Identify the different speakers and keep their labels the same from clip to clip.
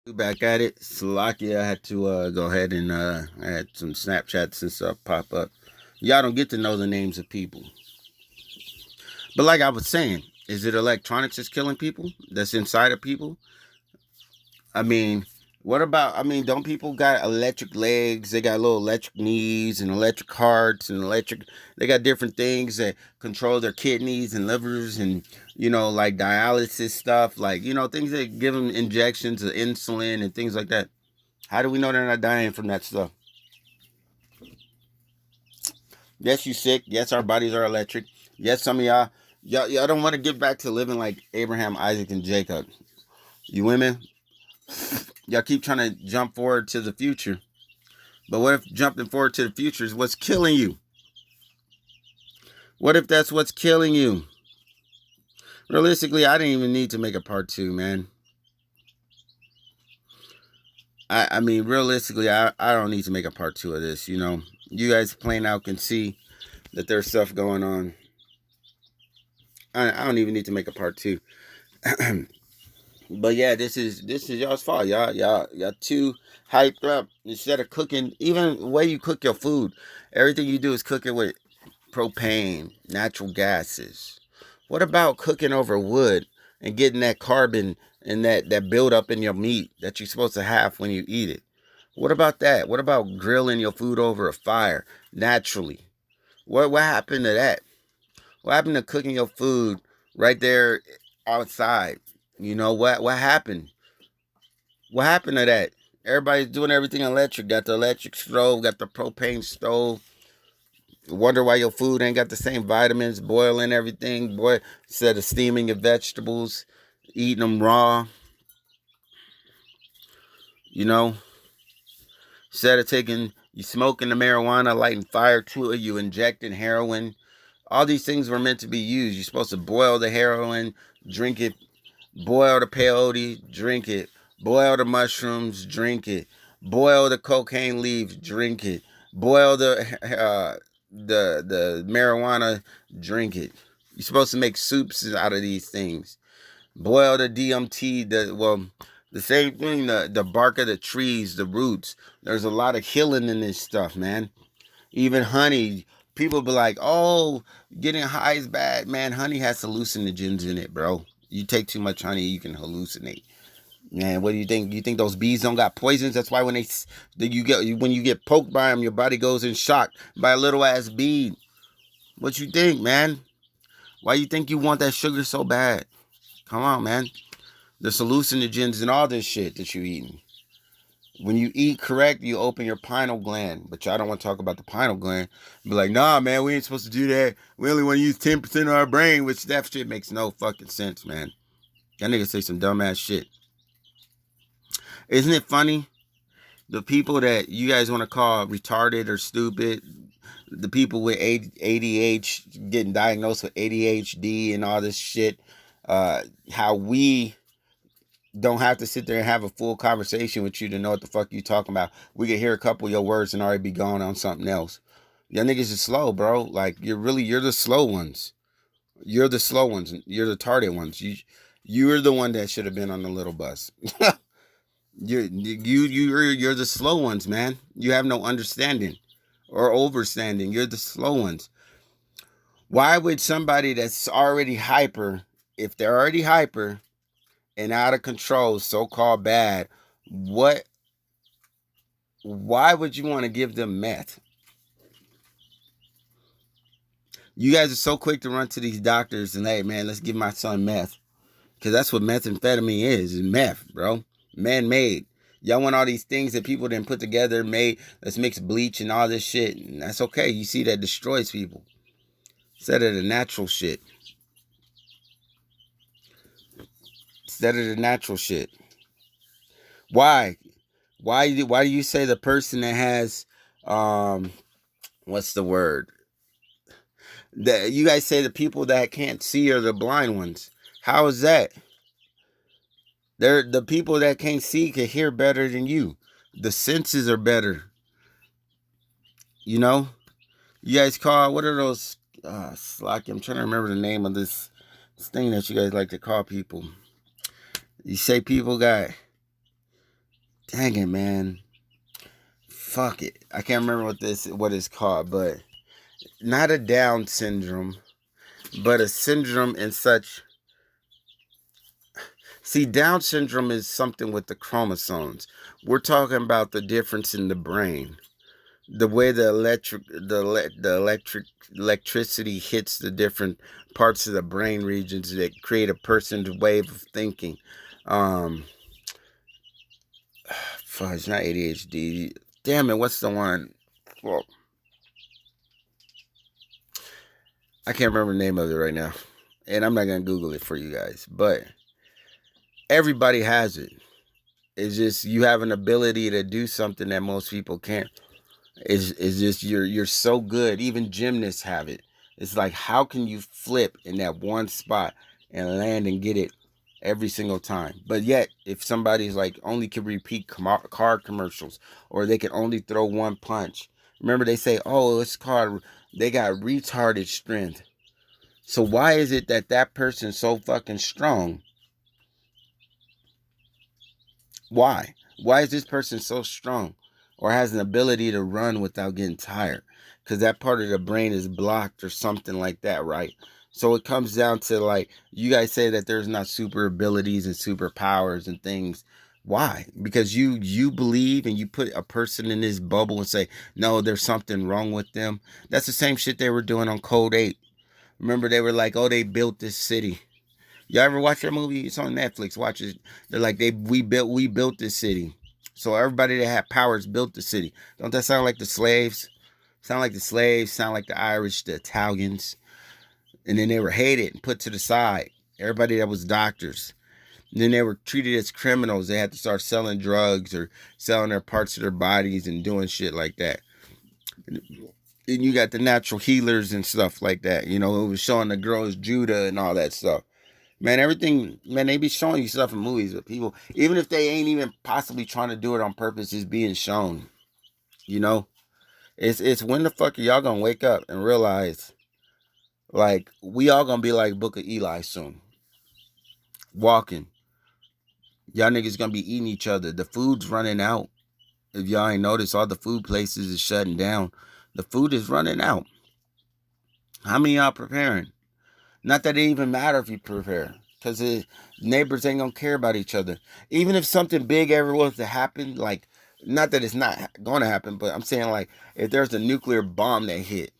Speaker 1: Back at it. Slovakia, I had to go ahead and I had some Snapchats and stuff pop up. Y'all don't get to know the names of people. But like I was saying, is it electronics that's killing people? That's inside of people? I mean, what about, don't people got electric legs? They got little electric knees and electric hearts and they got different things that control their kidneys and livers and, like dialysis stuff, like, things that give them injections of insulin and things like that. How do we know they're not dying from that stuff? Yes, you sick. Yes, our bodies are electric. Yes, some of y'all don't want to get back to living like Abraham, Isaac, and Jacob. You women, y'all keep trying to jump forward to the future. But what if jumping forward to the future is what's killing you? What if that's what's killing you? Realistically, I didn't even need to make a part two, man. Realistically, I don't need to make a part two of this. You guys plain out can see that there's stuff going on. I don't even need to make a part two. But yeah, this is y'all's fault. Y'all too hyped up. Instead of cooking, even the way you cook your food, everything you do is cook it with propane, natural gases. What about cooking over wood and getting that carbon and that build up in your meat that you're supposed to have when you eat it? What about that? What about grilling your food over a fire naturally? What happened to that? What happened to cooking your food right there outside? What happened? What happened to that? Everybody's doing everything electric. Got the electric stove, got the propane stove. Wonder why your food ain't got the same vitamins, boiling everything, boy, instead of steaming your vegetables, eating them raw, you know, instead of you smoking the marijuana, lighting fire to it, you injecting heroin. All these things were meant to be used. You're supposed to boil the heroin, drink it, boil the peyote, drink it, boil the mushrooms, drink it, boil the cocaine leaves, drink it, boil the marijuana, drink it. You're supposed to make soups out of these things. Boil the DMT, the same thing, the bark of the trees, the roots. There's a lot of healing in this stuff, man. Even honey. People be like, oh, getting high is bad. Man, honey has hallucinogens in it, bro. You take too much honey, you can hallucinate. Man, what do you think? You think those bees don't got poisons? That's why when when you get poked by them, your body goes in shock by a little ass bee. What you think, man? Why you think you want that sugar so bad? Come on, man. There's hallucinogens and all this shit that you eating. When you eat correct, you open your pineal gland. But y'all don't want to talk about the pineal gland. Be like, nah, man, we ain't supposed to do that. We only want to use 10% of our brain, which that shit makes no fucking sense, man. That nigga say some dumbass shit. Isn't it funny? The people that you guys want to call retarded or stupid, the people with ADHD, getting diagnosed with ADHD and all this shit, how we don't have to sit there and have a full conversation with you to know what the fuck you talking about. We can hear a couple of your words and already be going on something else. Y'all niggas is slow, bro. Like you're the slow ones. You're the slow ones. You're the retarded ones. You're the one that should have been on the little bus. You're the slow ones, man. You have no understanding or overstanding. You're the slow ones. Why would somebody that's already hyper, if they're already hyper and out of control, so-called bad, what why would you want to give them meth? You guys are so quick to run to these doctors and, hey, man, let's give my son meth. Because that's what methamphetamine is meth, bro. Man-made. Y'all want all these things that people didn't put together, made, let's mix bleach and all this shit. And that's okay. You see, that destroys people. Instead of the natural shit. Instead of the natural shit. Why? Why do you say the person that has what's the word? That you guys say the people that can't see are the blind ones. How is that? They're the people that can't see can hear better than you. The senses are better. You know? You guys call, what are those slack? I'm trying to remember the name of this thing that you guys like to call people. You say people got Dang it, man. Fuck it. I can't remember what it's called, but not a Down syndrome, but a syndrome in such. See, Down syndrome is something with the chromosomes. We're talking about the difference in the brain, the way electricity hits the different parts of the brain regions that create a person's wave of thinking. Um, Fuck, it's not ADHD. Damn it, what's the one? Well, I can't remember the name of it right now, and I'm not gonna Google it for you guys. But everybody has it. It's just you have an ability to do something that most people can't. It's just you're so good. Even gymnasts have it. It's like how can you flip in that one spot and land and get it every single time? But yet, if somebody's like only can repeat car commercials or they can only throw one punch, remember they say, "Oh, it's called they got retarded strength." So why is it that that person's so fucking strong? Why? Why is this person so strong or has an ability to run without getting tired? Because that part of the brain is blocked or something like that, right? So it comes down to like, you guys say that there's not super abilities and superpowers and things. Why? Because you believe and you put a person in this bubble and say, no, there's something wrong with them. That's the same shit they were doing on Code 8. Remember, they were like, oh, they built this city. Y'all ever watch that movie? It's on Netflix. Watch it. They're like we built this city. So everybody that had powers built the city. Don't that sound like the slaves? Sound like the slaves, sound like the Irish, the Italians. And then they were hated and put to the side. Everybody that was doctors. And then they were treated as criminals. They had to start selling drugs or selling their parts of their bodies and doing shit like that. And you got the natural healers and stuff like that. You know, it was showing the girls Judah and all that stuff. Man, everything, man, they be showing you stuff in movies, but people, even if they ain't even possibly trying to do it on purpose, it's being shown. You know, it's when the fuck are y'all gonna wake up and realize, like, we all gonna be like Book of Eli soon, walking. Y'all niggas gonna be eating each other. The food's running out. If y'all ain't noticed, all the food places is shutting down. The food is running out. How many y'all preparing? Not that it even matter if you prepare, because neighbors ain't gonna care about each other. Even if something big ever was to happen, like, not that it's not gonna happen, but I'm saying, like, if there's a nuclear bomb that hit,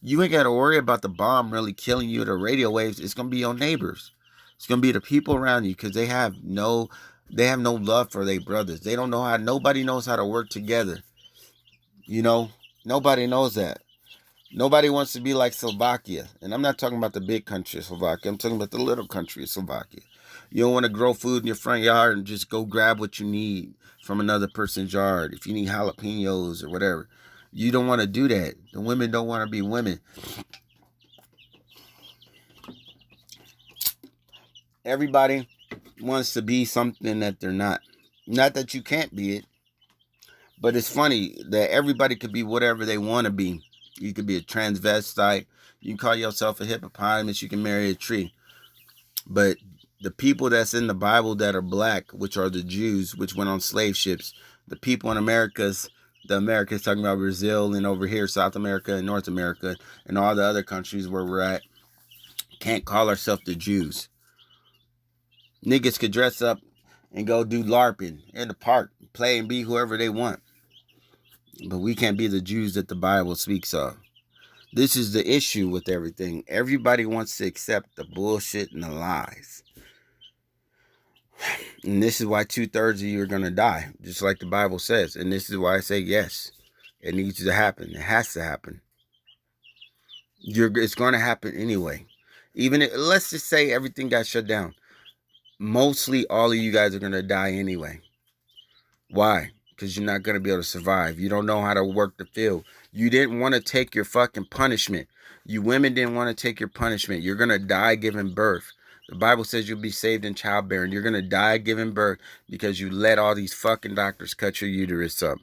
Speaker 1: you ain't gotta worry about the bomb really killing you. The radio waves, it's gonna be your neighbors. It's gonna be the people around you, because they have no love for their brothers. They don't know how. Nobody knows how to work together. You know, nobody knows that. Nobody wants to be like Slovakia. And I'm not talking about the big country of Slovakia. I'm talking about the little country of Slovakia. You don't want to grow food in your front yard and just go grab what you need from another person's yard. If you need jalapenos or whatever, you don't want to do that. The women don't want to be women. Everybody wants to be something that they're not. Not that you can't be it, but it's funny that everybody could be whatever they want to be. You could be a transvestite. You can call yourself a hippopotamus. You can marry a tree. But the people that's in the Bible that are black, which are the Jews, which went on slave ships, the people in the Americas talking about Brazil and over here, South America and North America and all the other countries where we're at, can't call ourselves the Jews. Niggas could dress up and go do LARPing in the park, play and be whoever they want. But we can't be the Jews that the Bible speaks of. This is the issue with everything. Everybody wants to accept the bullshit and the lies. And this is why 2/3 of you are going to die, just like the Bible says. And this is why I say yes. It needs to happen. It has to happen. It's going to happen anyway. Let's just say everything got shut down. Mostly all of you guys are going to die anyway. Why? Because you're not going to be able to survive. You don't know how to work the field. You didn't want to take your fucking punishment. You women didn't want to take your punishment. You're going to die giving birth. The Bible says you'll be saved in childbearing. You're going to die giving birth because you let all these fucking doctors cut your uterus up.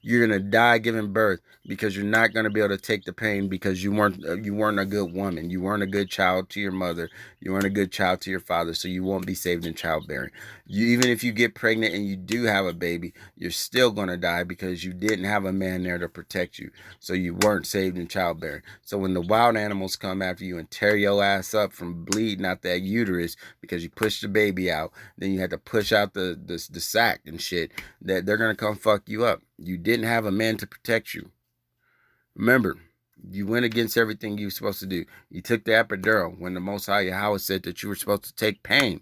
Speaker 1: You're gonna die giving birth because you're not gonna be able to take the pain because you weren't a good woman. You weren't a good child to your mother. You weren't a good child to your father. So you won't be saved in childbearing. Even if you get pregnant and you do have a baby, you're still gonna die because you didn't have a man there to protect you. So you weren't saved in childbearing. So when the wild animals come after you and tear your ass up from bleeding out that uterus because you pushed the baby out, then you had to push out the sac and shit, that they're gonna come fuck you up. You didn't have a man to protect you. Remember, you went against everything you were supposed to do. You took the epidural when the Most High Yahweh said that you were supposed to take pain.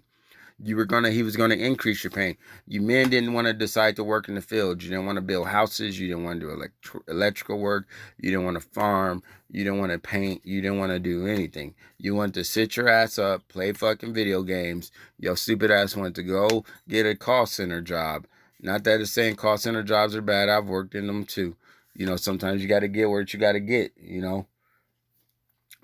Speaker 1: He was gonna increase your pain. You men didn't want to decide to work in the field. You didn't want to build houses. You didn't want to do electrical work. You didn't want to farm. You didn't want to paint. You didn't want to do anything. You wanted to sit your ass up, play fucking video games. Your stupid ass wanted to go get a call center job. Not that it's saying call center jobs are bad. I've worked in them too. Sometimes you got to get what you got to get.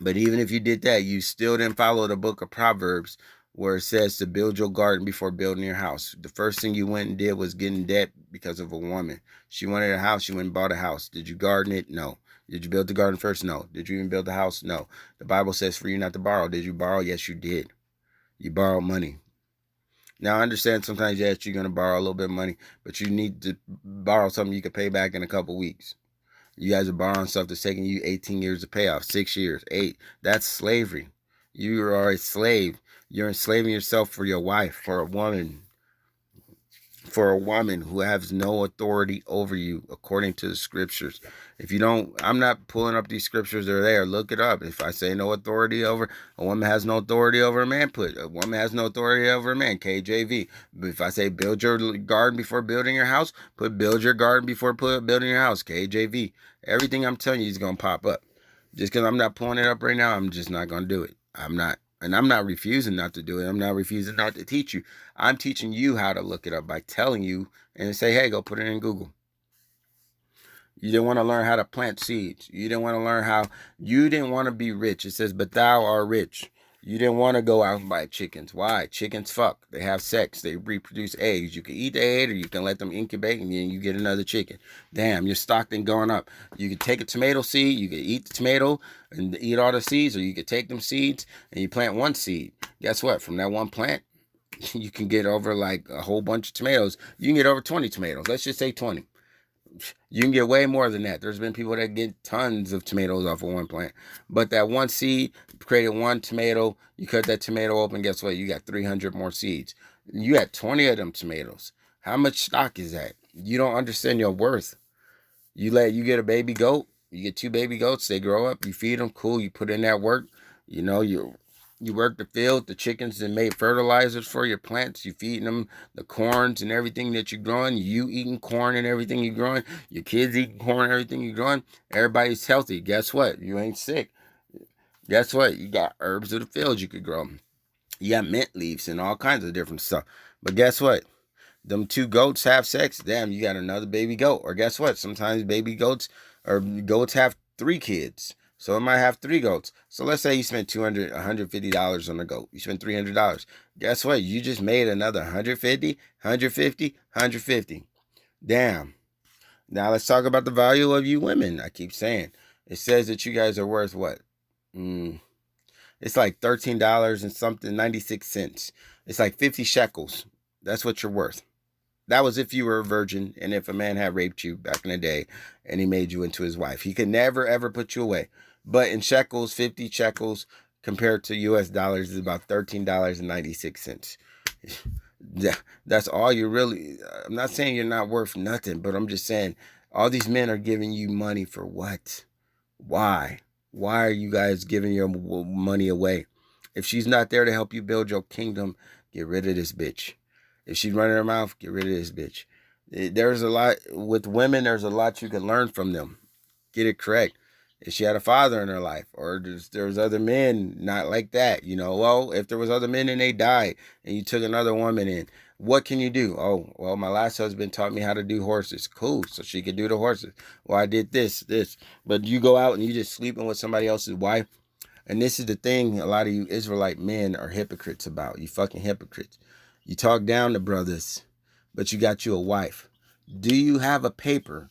Speaker 1: But even if you did that, you still didn't follow the book of Proverbs where it says to build your garden before building your house. The first thing you went and did was get in debt because of a woman. She wanted a house, you went and bought a house. Did you garden it? No. Did you build the garden first? No. Did you even build the house? No. The Bible says for you not to borrow. Did you borrow? Yes, you did. You borrowed money. Now, I understand sometimes, yes, you're going to borrow a little bit of money, but you need to borrow something you can pay back in a couple weeks. You guys are borrowing stuff that's taking you 18 years to pay off, 6 years, 8. That's slavery. You are a slave. You're enslaving yourself for your wife, for a woman who has no authority over you according to the scriptures. If you don't, I'm not pulling up these scriptures, they're there. Look it up. If I say no authority over, a woman has no authority over a man, put a woman has no authority over a man, KJV. But if I say build your garden before building your house, put build your garden before building your house, KJV. Everything I'm telling you is going to pop up. Just because I'm not pulling it up right now, I'm just not going to do it. I'm not. And I'm not refusing not to do it. I'm not refusing not to teach you. I'm teaching you how to look it up by telling you and say, hey, go put it in Google. You didn't want to learn how to plant seeds. You didn't want to learn how. You didn't want to be rich. It says, but thou art rich. You didn't want to go out and buy chickens. Why? Chickens fuck. They have sex. They reproduce eggs. You can eat the egg or you can let them incubate and then you get another chicken. Damn, your stock then going up. You can take a tomato seed. You can eat the tomato and eat all the seeds, or you can take them seeds and you plant one seed. Guess what? From that one plant, you can get over like a whole bunch of tomatoes. You can get over 20 tomatoes. Let's just say 20. You can get way more than that. There's been people that get tons of tomatoes off of one plant. But that one seed created one tomato. You cut that tomato open, guess what? You got 300 more seeds. You got 20 of them tomatoes. How much stock is that? You don't understand your worth. You get a baby goat. You get 2 baby goats. They grow up. You feed them. Cool. You put in that work. You work the field. The chickens that made fertilizers for your plants. You feeding them the corns and everything that you're growing. You eating corn and everything you're growing. Your kids eating corn and everything you're growing. Everybody's healthy. Guess what? You ain't sick. Guess what? You got herbs of the field you could grow. You got mint leaves and all kinds of different stuff. But guess what? Them 2 goats have sex. Damn, you got another baby goat. Or guess what? Sometimes baby goats or goats have 3 kids. So it might have 3 goats. So let's say you spent $150 on a goat. You spent $300. Guess what? You just made another 150. Damn. Now let's talk about the value of you women. I keep saying. It says that you guys are worth what? It's like $13 and something, 96 cents. It's like 50 shekels. That's what you're worth. That was if you were a virgin and if a man had raped you back in the day and he made you into his wife. He could never, ever put you away. But in shekels, 50 shekels compared to US dollars is about $13.96. That's all you really. I'm not saying you're not worth nothing, but I'm just saying all these men are giving you money for what? Why? Why are you guys giving your money away? If she's not there to help you build your kingdom, get rid of this bitch. If she's running her mouth, get rid of this bitch. There's a lot with women. There's a lot you can learn from them. Get it correct. If she had a father in her life, or there's other men not like that, well, if there was other men and they died and you took another woman in, what can you do? Oh, well, my last husband taught me how to do horses. Cool. So she could do the horses. Well, I did this. But you go out and you just sleeping with somebody else's wife. And this is the thing a lot of you Israelite men are hypocrites about. You fucking hypocrites. You talk down to brothers, but you got you a wife. Do you have a paper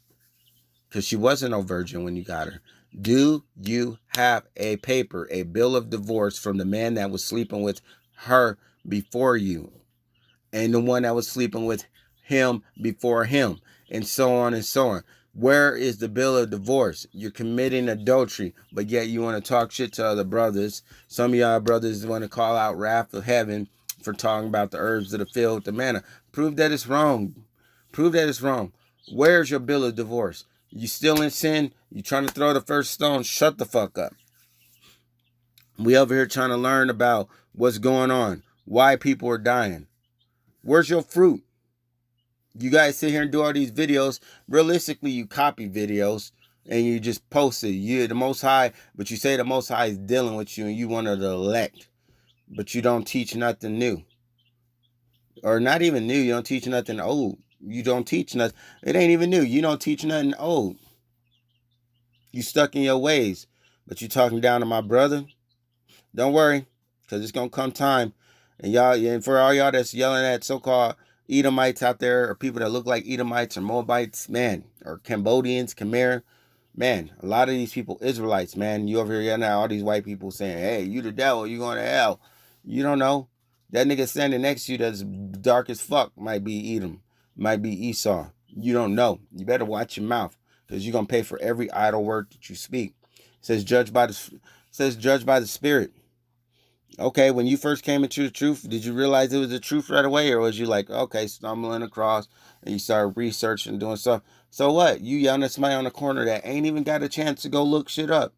Speaker 1: because she wasn't no virgin when you got her. Do you have a paper, a bill of divorce from the man that was sleeping with her before you, and the one that was sleeping with him before him, and so on and so on? Where is the bill of divorce? You're committing adultery, but yet you want to talk shit to other brothers. Some of y'all brothers want to call out wrath of heaven for talking about the herbs of the field with the manna. Prove that it's wrong. Prove that it's wrong. Where's your bill of divorce? You still in sin? You trying to throw the first stone? Shut the fuck up. We over here trying to learn about what's going on, why people are dying. Where's your fruit? You guys sit here and do all these videos. Realistically, you copy videos and you just post it. You're the Most High, but you say the Most High is dealing with you and you one of the elect, but you don't teach nothing new. Or not even new. You don't teach nothing old. You don't teach nothing. It ain't even new. You don't teach nothing old. You stuck in your ways, but you talking down to my brother. Don't worry, because it's going to come time. And y'all, and for all y'all that's yelling at so-called Edomites out there, or people that look like Edomites or Moabites, man, or Cambodians, Khmer, man, a lot of these people, Israelites, man, you over here yelling at all these white people saying, hey, you the devil, you going to hell. You don't know. That nigga standing next to you that's dark as fuck might be Edom, might be Esau. You don't know. You better watch your mouth, because you're going to pay for every idle word that you speak. It says judge by the Spirit. Okay, when you first came into the truth, did you realize it was the truth right away? Or was you like, okay, stumbling across and you started researching and doing stuff? So what? You yelling at somebody on the corner that ain't even got a chance to go look shit up.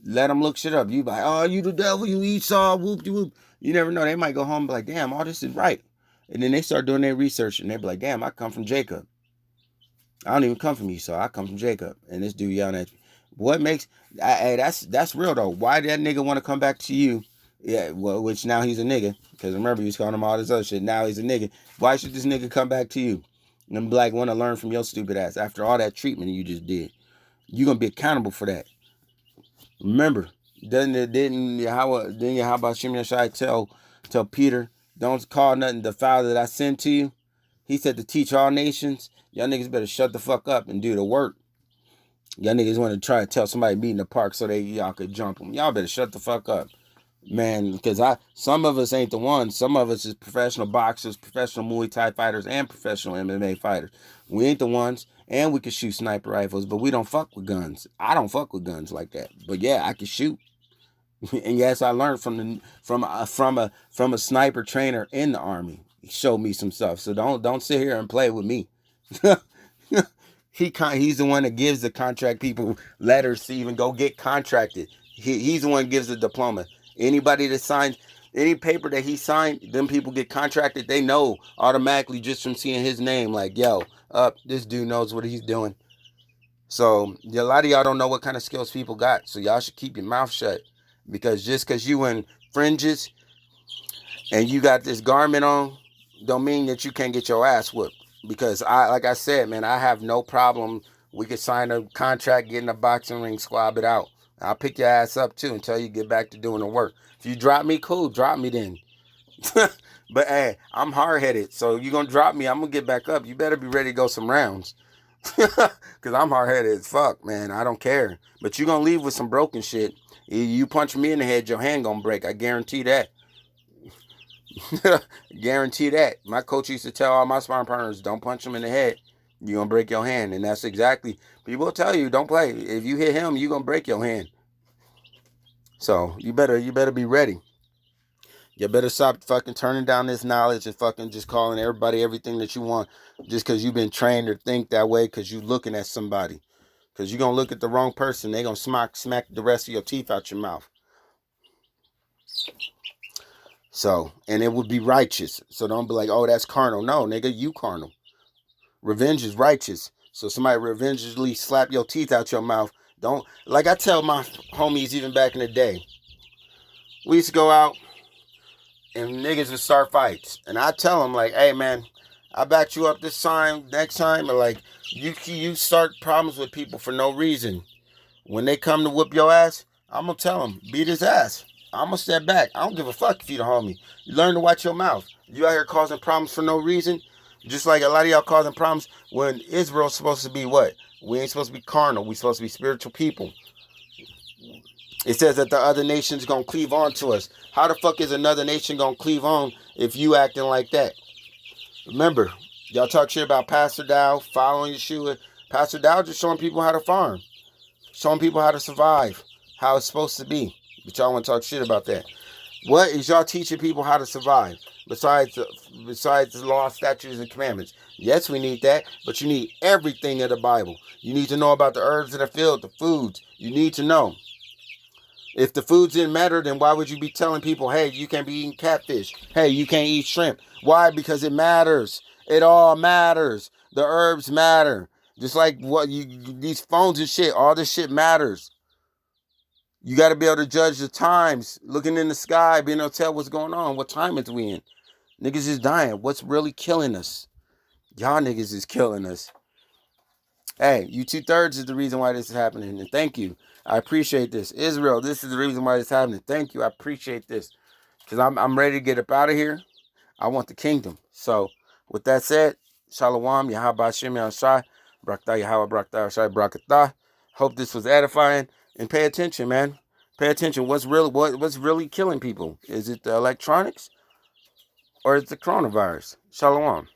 Speaker 1: Let them look shit up. You like, oh, you the devil, you Esau, whoop de whoop. You never know. They might go home and be like, damn, all this is right. And then they start doing their research and they be like, damn, I come from Jacob. I don't even come from Esau. I come from Jacob. And this dude yelling at me. What makes, hey, that's real though. Why did that nigga want to come back to you? Yeah, well, which now he's a nigga. Because remember, he was calling him all this other shit. Now he's a nigga. Why should this nigga come back to you? And be like, want to learn from your stupid ass after all that treatment you just did. You're going to be accountable for that. Remember, didn't Yahweh Shem Shai tell Peter, don't call nothing defiled that I send to you? He said to teach all nations. Y'all niggas better shut the fuck up and do the work. Y'all niggas want to try to tell somebody meet in the park so y'all could jump them. Y'all better shut the fuck up. Man, because some of us ain't the ones. Some of us is professional boxers, professional Muay Thai fighters, and professional MMA fighters. We ain't the ones, and we can shoot sniper rifles, but we don't fuck with guns. I don't fuck with guns like that. But yeah, I can shoot. And yes, I learned from a sniper trainer in the Army. He showed me some stuff. So don't sit here and play with me. He's the one that gives the contract people letters to even go get contracted. He's the one that gives the diploma. Anybody that signs any paper that he signed, them people get contracted. They know automatically just from seeing his name, like, yo, this dude knows what he's doing. So a lot of y'all don't know what kind of skills people got. So y'all should keep your mouth shut. Because just because you in fringes and you got this garment on, don't mean that you can't get your ass whooped. Because like I said, man, I have no problem. We could sign a contract, get in a boxing ring, squab it out. I'll pick your ass up too until you get back to doing the work. If you drop me, cool, drop me then. But hey, I'm hard-headed, so you gonna drop me, I'm gonna get back up. You better be ready to go some rounds. Because I'm hard-headed as fuck, man. I don't care. But you gonna leave with some broken shit. You punch me in the head, your hand gonna break. I guarantee that. Guarantee that. My coach used to tell all my sparring partners, don't punch him in the head. You're going to break your hand. And that's exactly, people will tell you, don't play. If you hit him, you're going to break your hand. So you better be ready. You better stop fucking turning down this knowledge and fucking just calling everybody everything that you want just because you've been trained to think that way because you're looking at somebody. Because you're going to look at the wrong person. They're going to smack the rest of your teeth out your mouth. So, and it would be righteous. So don't be like, oh, that's carnal. No, nigga, you carnal. Revenge is righteous. So somebody revengefully slap your teeth out your mouth. Don't, like I tell my homies even back in the day, we used to go out and niggas would start fights. And I tell them like, hey man, I backed you up this time, next time. Or like, you start problems with people for no reason. When they come to whoop your ass, I'm going to tell them, beat his ass. I'm going to step back. I don't give a fuck if you the homie. You learn to watch your mouth. You out here causing problems for no reason. Just like a lot of y'all causing problems when Israel's supposed to be what? We ain't supposed to be carnal. We supposed to be spiritual people. It says that the other nation's gonna cleave on to us. How the fuck is another nation gonna cleave on if you acting like that? Remember, y'all talk shit about Pastor Dow following Yeshua. Pastor Dow just showing people how to farm, showing people how to survive, how it's supposed to be. But y'all want to talk shit about that. What is y'all teaching people how to survive besides the law, statutes, and commandments? Yes, we need that, but you need everything of the Bible. You need to know about the herbs of the field, the foods. You need to know. If the foods didn't matter, then why would you be telling people, hey, you can't be eating catfish? Hey, you can't eat shrimp. Why? Because it matters. It all matters. The herbs matter. Just like these phones and shit, all this shit matters. You got to be able to judge the times, looking in the sky, being able to tell what's going on, what time it's we in. Niggas is dying. What's really killing us? Y'all niggas is killing us. Hey, you 2/3 is the reason why this is happening. And thank you. I appreciate this. Israel, this is the reason why this is happening. Thank you. I appreciate this. Because I'm ready to get up out of here. I want the kingdom. So, with that said, Shalom, Yahabah Shem Shai, Brakta Yahweh, Brakta Shai, Brakata. Hope this was edifying. And pay attention, man. Pay attention. What's really killing people? Is it the electronics or is it the coronavirus? Shalom.